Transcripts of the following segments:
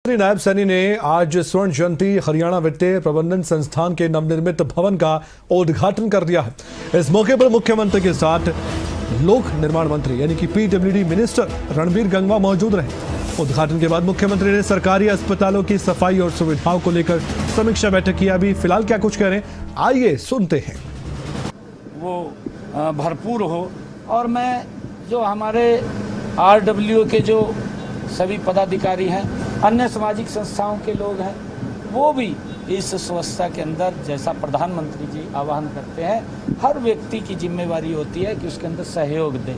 नायब सैनी ने आज स्वर्ण जयंती हरियाणा वित्तीय प्रबंधन संस्थान के नवनिर्मित भवन का उद्घाटन कर दिया है। इस मौके पर मुख्यमंत्री के साथ लोक निर्माण मंत्री यानी कि पीडब्ल्यूडी मिनिस्टर रणबीर गंगवा मौजूद रहे। उद्घाटन के बाद मुख्यमंत्री ने सरकारी अस्पतालों की सफाई और सुविधाओं को लेकर समीक्षा बैठक की। अभी फिलहाल क्या कुछ कह रहे हैं, आइए सुनते हैं। वो भरपूर हो और मैं जो हमारे RWA के जो सभी पदाधिकारी हैं, अन्य सामाजिक संस्थाओं के लोग हैं, वो भी इस स्वच्छता के अंदर जैसा प्रधानमंत्री जी आह्वान करते हैं, हर व्यक्ति की जिम्मेवारी होती है कि उसके अंदर सहयोग दे।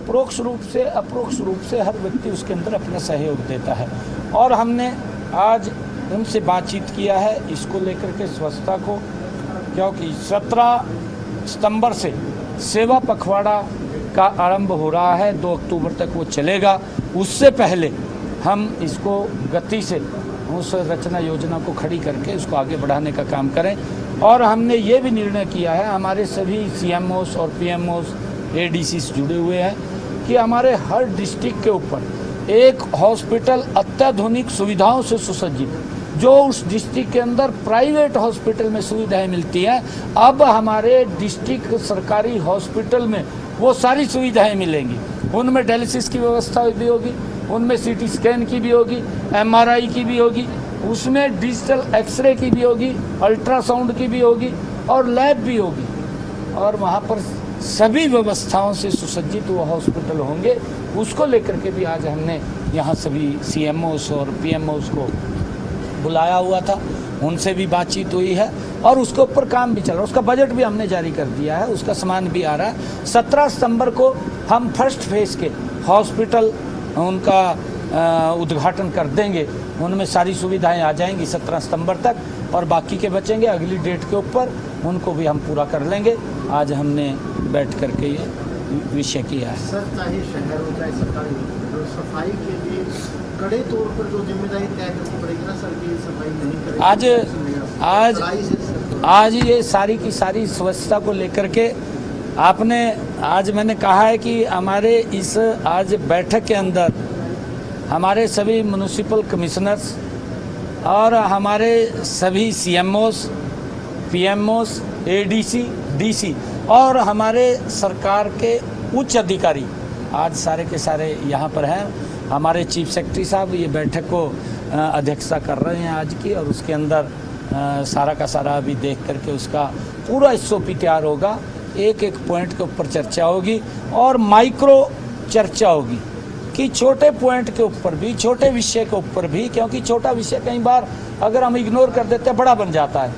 परोक्ष रूप से अपरोक्ष रूप से हर व्यक्ति उसके अंदर अपना सहयोग देता है। और हमने आज उनसे बातचीत किया है इसको लेकर के स्वच्छता को, क्योंकि 17 सितंबर से सेवा पखवाड़ा का आरंभ हो रहा है, 2 अक्टूबर तक वो चलेगा। उससे पहले हम इसको गति से उस रचना योजना को खड़ी करके उसको आगे बढ़ाने का काम करें। और हमने ये भी निर्णय किया है, हमारे सभी CMOs और PMOs ADCs जुड़े हुए हैं कि हमारे हर डिस्ट्रिक्ट के ऊपर एक हॉस्पिटल अत्याधुनिक सुविधाओं से सुसज्जित, जो उस डिस्ट्रिक्ट के अंदर प्राइवेट हॉस्पिटल में सुविधाएं मिलती हैं, अब हमारे डिस्ट्रिक्ट सरकारी हॉस्पिटल में वो सारी सुविधाएं मिलेंगी। उनमें डायलिसिस की व्यवस्था भी होगी, उनमें CT स्कैन की भी होगी, MRI की भी होगी, उसमें डिजिटल एक्सरे की भी होगी, अल्ट्रासाउंड की भी होगी और लैब भी होगी। और वहाँ पर सभी व्यवस्थाओं से सुसज्जित वो हॉस्पिटल होंगे। उसको लेकर के भी आज हमने यहाँ सभी CMOs और PMOs को बुलाया हुआ था, उनसे भी बातचीत हुई है और उसके ऊपर काम भी चल रहा है। उसका बजट भी हमने जारी कर दिया है, उसका सामान भी आ रहा है। 17 सितंबर को हम फर्स्ट फेज के हॉस्पिटल उनका उद्घाटन कर देंगे, उनमें सारी सुविधाएं आ जाएंगी 17 सितंबर तक, और बाकी के बचेंगे अगली डेट के ऊपर, उनको भी हम पूरा कर लेंगे। आज हमने बैठ करके ये विषय किया है। सर, चाहे शहर हो चाहे सरकारी हो, सफाई के लिए कड़े तौर पर जो जिम्मेदारी तय करनी पड़ेगी ना सर, की सफाई नहीं करेगी। आज ये सारी की सारी स्वच्छता को लेकर के आपने, आज मैंने कहा है कि हमारे इस आज बैठक के अंदर हमारे सभी म्युनिसिपल कमिश्नर्स और हमारे सभी CMOs, PMOs, ADC, DC और हमारे सरकार के उच्च अधिकारी आज सारे के सारे यहाँ पर हैं। हमारे चीफ सेक्रेटरी साहब ये बैठक को अध्यक्षता कर रहे हैं आज की, और उसके अंदर सारा का सारा अभी देख करके उसका पूरा SOP तैयार होगा। एक एक पॉइंट के ऊपर चर्चा होगी और माइक्रो चर्चा होगी कि छोटे पॉइंट के ऊपर भी, छोटे विषय के ऊपर भी, क्योंकि छोटा विषय कई बार अगर हम इग्नोर कर देते हैं बड़ा बन जाता है,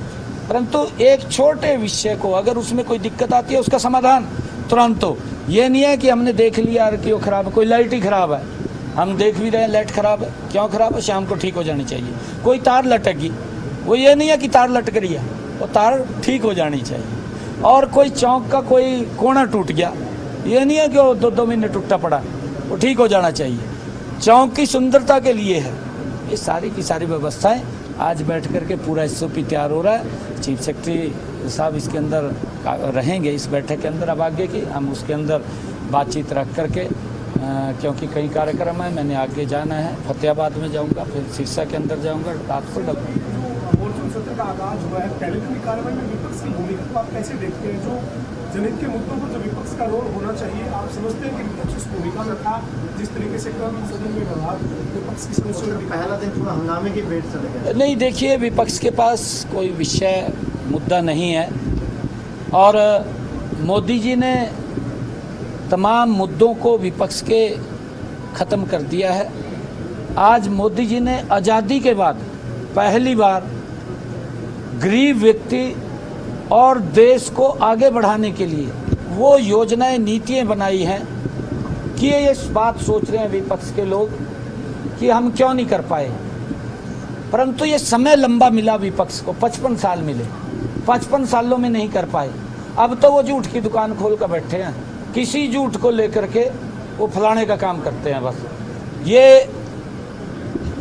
परंतु एक छोटे विषय को अगर उसमें कोई दिक्कत आती है उसका समाधान तुरंत हो। ये नहीं है कि हमने देख लिया कि वो खराब है, कोई लाइट ही खराब है, हम देख भी रहे हैं लाइट खराब है, क्यों खराब है, शाम को ठीक हो जानी चाहिए। कोई तार लटक गई, वो ये नहीं है कि तार लटक रही है, वो तार ठीक हो जानी चाहिए। और कोई चौक का कोई कोना टूट गया, ये नहीं है कि वो 2-2 महीने टूटा पड़ा, वो ठीक हो जाना चाहिए। चौक की सुंदरता के लिए है। ये सारी की सारी व्यवस्थाएं आज बैठ कर के पूरा SOP तैयार हो रहा है। चीफ सेक्रेटरी साहब इसके अंदर रहेंगे, इस बैठक के अंदर। अब आगे की हम उसके अंदर बातचीत रख करके, क्योंकि कई कार्यक्रम है, मैंने आगे जाना है, फतेहाबाद में जाऊंगा, फिर सिरसा के अंदर जाऊंगा, राजपुर का आगाज हुआ है। पहले की कार्रवाई में विपक्ष की भूमिका को आप कैसे देखते हैं? जो जनहित के मुद्दों पर जो विपक्ष का रोल होना चाहिए, आप समझते हैं कि विपक्ष उस भूमिका में था? जिस तरीके से कल सदन में व्यवहार विपक्ष की समस्या, पहला दिन पूरा हंगामे की भेंट चले गए। नहीं, देखिए, विपक्ष के पास कोई विषय मुद्दा नहीं है और मोदी जी ने तमाम मुद्दों को विपक्ष के ख़त्म कर दिया है। आज मोदी जी ने आज़ादी के बाद पहली बार गरीब व्यक्ति और देश को आगे बढ़ाने के लिए वो योजनाएं, नीतियां बनाई हैं कि ये इस बात सोच रहे हैं विपक्ष के लोग कि हम क्यों नहीं कर पाए, परंतु ये समय लंबा मिला विपक्ष को, 55 साल मिले, 55 सालों में नहीं कर पाए। अब तो वो झूठ की दुकान खोल कर बैठे हैं, किसी झूठ को लेकर के वो फलाने का काम करते हैं। बस ये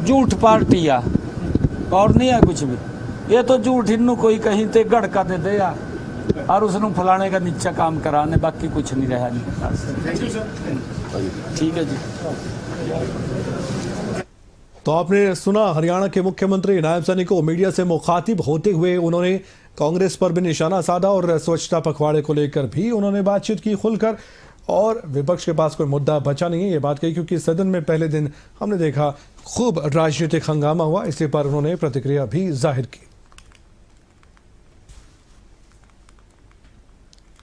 झूठ पार्टियाँ और नहीं है कुछ भी, ये तो झूठ इन्नू कोई कहीं ते गढ़ का दे दे या और उसने फलाने का नीचा काम कराने, बाकी कुछ नहीं रहा नहीं। ठीक है जी। तो आपने सुना हरियाणा के मुख्यमंत्री नायब सैनी को मीडिया से मुखातिब होते हुए उन्होंने कांग्रेस पर भी निशाना साधा और स्वच्छता पखवाड़े को लेकर भी उन्होंने बातचीत की खुलकर। और विपक्ष के पास कोई मुद्दा बचा नहीं है, ये बात कही, क्योंकि सदन में पहले दिन हमने देखा खूब राजनीतिक हंगामा हुआ। इसी पर उन्होंने प्रतिक्रिया भी जाहिर की।